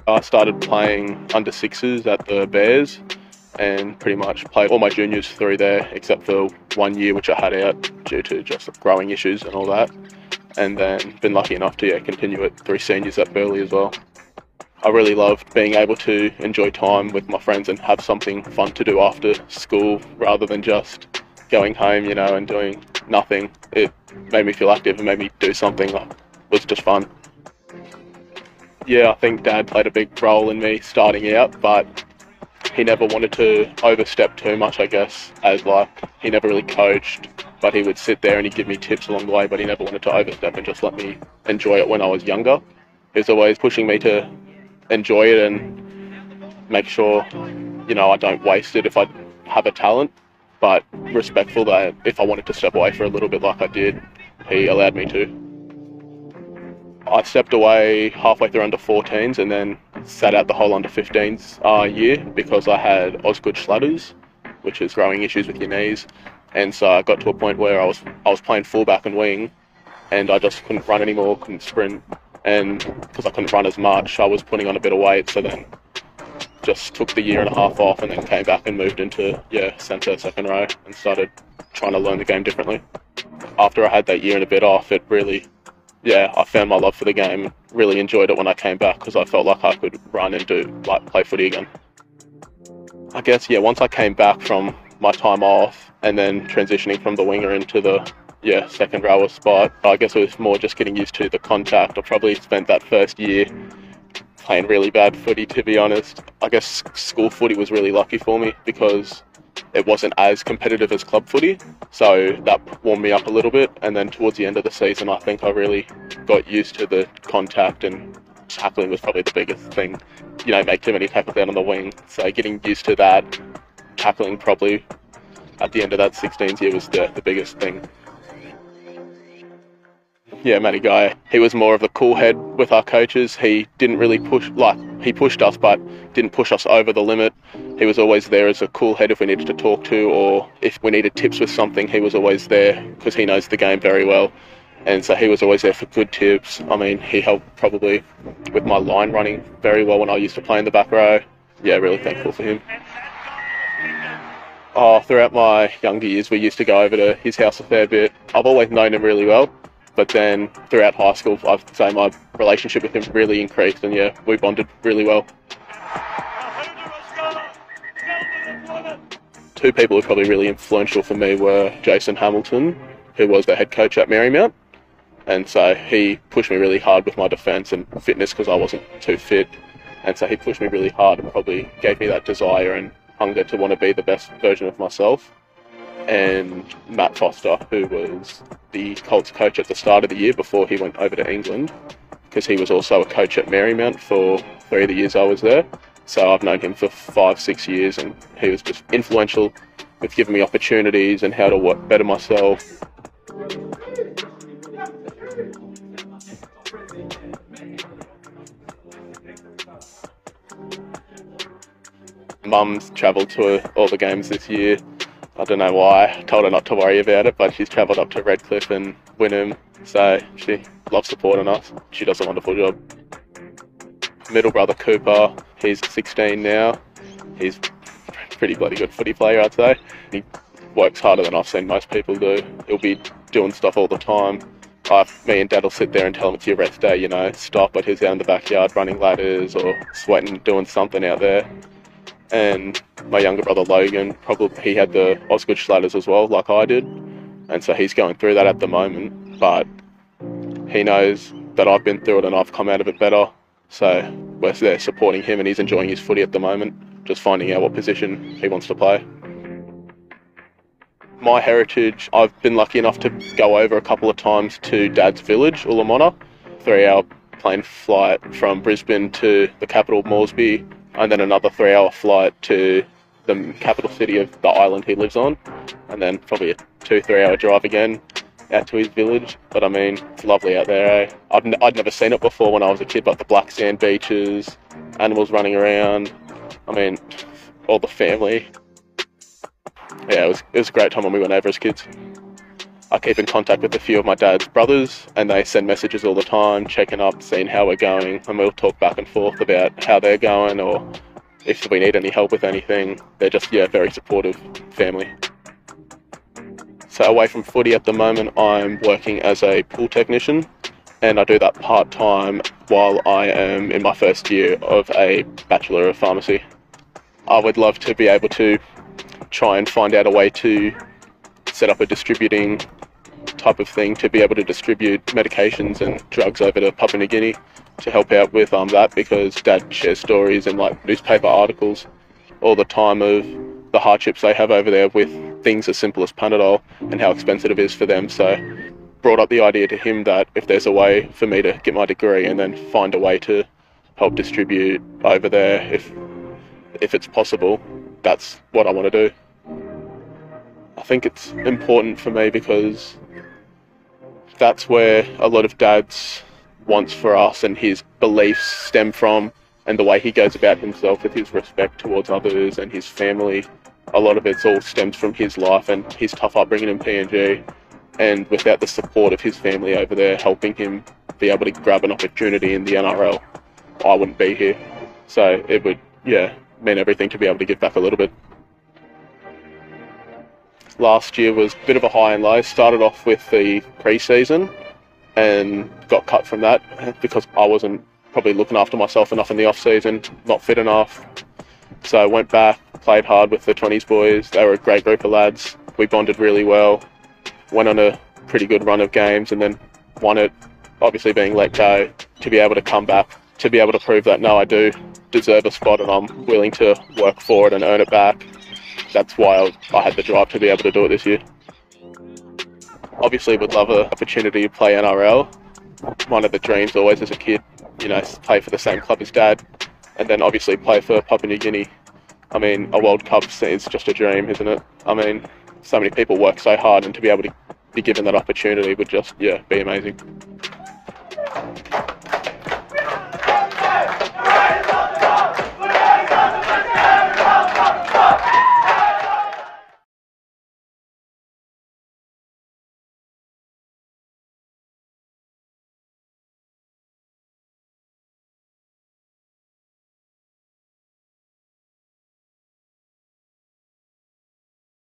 I started playing under sixes at the Bears and pretty much played all my juniors through there except for 1 year which I had out due to just growing issues and all that. And then been lucky enough to continue it through seniors at Burleigh as well. I really loved being able to enjoy time with my friends and have something fun to do after school rather than just going home, and doing nothing. It made me feel active and made me do something that was just fun. Yeah, I think Dad played a big role in me starting out, but he never wanted to overstep too much, I guess, as he never really coached, but he would sit there and he'd give me tips along the way, but he never wanted to overstep and just let me enjoy it when I was younger. He was always pushing me to enjoy it and make sure, I don't waste it if I have a talent, but respectful that if I wanted to step away for a little bit like I did, he allowed me to. I stepped away halfway through under 14s and then sat out the whole under 15s year because I had Osgood Schlatters, which is growing issues with your knees. And so I got to a point where I was playing fullback and wing and I just couldn't run anymore, couldn't sprint. And because I couldn't run as much, I was putting on a bit of weight. So then just took the year and a half off and then came back and moved into, centre, second row and started trying to learn the game differently. After I had that year and a bit off, it really, I found my love for the game. Really enjoyed it when I came back because I felt like I could run and play footy again. I guess, once I came back from my time off and then transitioning from the winger into the second rower spot, I guess it was more just getting used to the contact. I probably spent that first year playing really bad footy, to be honest. I guess school footy was really lucky for me because it wasn't as competitive as club footy, so that warmed me up a little bit. And then towards the end of the season, I think I really got used to the contact, and tackling was probably the biggest thing. Make too many tackles down on the wing, so getting used to that, tackling probably at the end of that 16s year was the biggest thing. Yeah, Matty Guy, he was more of the cool head with our coaches. He didn't really push, he pushed us but didn't push us over the limit. He was always there as a cool head if we needed to talk to, or if we needed tips with something, he was always there because he knows the game very well. And so he was always there for good tips. I mean, he helped probably with my line running very well when I used to play in the back row. Yeah, really thankful for him. Throughout my younger years, we used to go over to his house a fair bit. I've always known him really well. But then throughout high school, I'd say my relationship with him really increased, and we bonded really well. Two people who were probably really influential for me were Jason Hamilton, who was the head coach at Marymount. And so he pushed me really hard with my defence and fitness because I wasn't too fit. And so he pushed me really hard and probably gave me that desire and hunger to want to be the best version of myself. And Matt Foster, who was the Colts coach at the start of the year before he went over to England, because he was also a coach at Marymount for 3 of the years I was there. So I've known him for 5-6 years, and he was just influential with giving me opportunities and how to better myself. Mum's travelled to all the games this year. I don't know why. I told her not to worry about it, but she's travelled up to Redcliffe and Wynnum, so she loves supporting us. She does a wonderful job. Middle brother Cooper, he's 16 now. He's a pretty bloody good footy player, I'd say. He works harder than I've seen most people do. He'll be doing stuff all the time. Me and Dad will sit there and tell him it's your rest day, stop, but he's out in the backyard running ladders or sweating, doing something out there. And my younger brother Logan, he had the Osgood Schlatters as well, like I did, and so he's going through that at the moment, but he knows that I've been through it and I've come out of it better, so we're there supporting him and he's enjoying his footy at the moment, just finding out what position he wants to play. My heritage, I've been lucky enough to go over a couple of times to Dad's village, Ulamona, 3-hour plane flight from Brisbane to the capital Moresby, and then another 3-hour flight to the capital city of the island he lives on, and then probably a 2-3 hour drive again out to his village. But I mean, it's lovely out there, eh? I'd never seen it before when I was a kid, but the black sand beaches, animals running around, I mean, all the family. Yeah, it was a great time when we went over as kids. I keep in contact with a few of my dad's brothers, and they send messages all the time, checking up, seeing how we're going, and we'll talk back and forth about how they're going, or if we need any help with anything. They're just, very supportive family. So away from footy at the moment, I'm working as a pool technician, and I do that part-time while I am in my first year of a Bachelor of Pharmacy. I would love to be able to try and find out a way to set up a distributing type of thing to be able to distribute medications and drugs over to Papua New Guinea to help out with that, because Dad shares stories in like newspaper articles all the time of the hardships they have over there with things as simple as Panadol and how expensive it is for them. So brought up the idea to him that if there's a way for me to get my degree and then find a way to help distribute over there, if it's possible, that's what I want to do. I think it's important for me because that's where a lot of Dad's wants for us and his beliefs stem from, and the way he goes about himself with his respect towards others and his family. A lot of it's all stems from his life and his tough upbringing in PNG, and without the support of his family over there helping him be able to grab an opportunity in the NRL, I wouldn't be here. So it would, mean everything to be able to give back a little bit. Last year was a bit of a high and low. Started off with the pre-season and got cut from that because I wasn't probably looking after myself enough in the off-season, not fit enough. So I went back, played hard with the 20s boys. They were a great group of lads. We bonded really well. Went on a pretty good run of games and then won it, obviously being let go, to be able to come back, to be able to prove that, no, I do deserve a spot and I'm willing to work for it and earn it back. That's why I had the drive to be able to do it this year. Obviously would love an opportunity to play NRL. One of the dreams always as a kid, play for the same club as Dad, and then obviously play for Papua New Guinea. I mean, a World Cup is just a dream, isn't it? I mean, so many people work so hard, and to be able to be given that opportunity would just, be amazing.